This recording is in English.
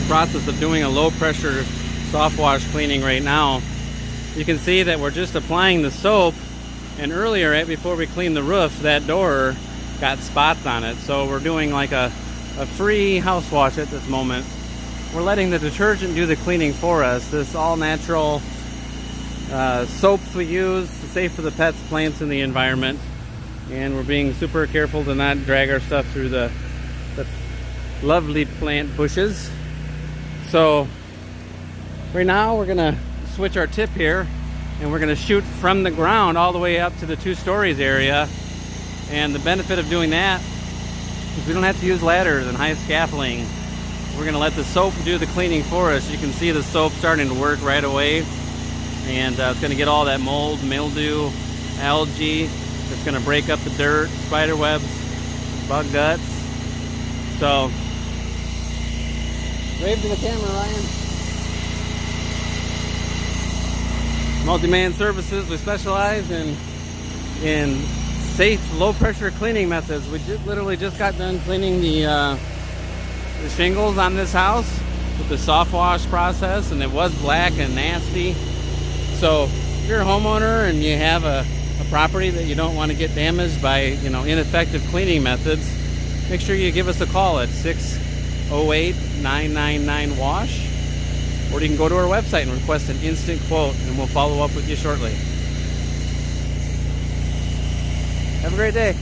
process of doing a low pressure soft wash cleaning right now. You can see that we're just applying the soap, and earlier, right before we cleaned the roof, that door got spots on it. So we're doing like a free house wash at this moment. We're letting the detergent do the cleaning for us. This all natural soaps we use, safe for the pets, plants, and the environment. And we're being super careful to not drag our stuff through the lovely plant bushes. So right now we're gonna switch our tip here, and we're gonna shoot from the ground all the way up to the 2 stories area. And the benefit of doing that is we don't have to use ladders and high scaffolding. We're gonna let the soap do the cleaning for us. You can see the soap starting to work right away, and it's gonna get all that mold, mildew, algae. It's gonna break up the dirt, spider webs, bug guts. So, wave to the camera, Ryan. Multi-Man Services, we specialize in safe, low-pressure cleaning methods. We literally just got done cleaning the shingles on this house with the soft wash process, and it was black and nasty. So, if you're a homeowner and you have a property that you don't want to get damaged by, ineffective cleaning methods, make sure you give us a call at 608-999-WASH, or you can go to our website and request an instant quote, and we'll follow up with you shortly. Have a great day.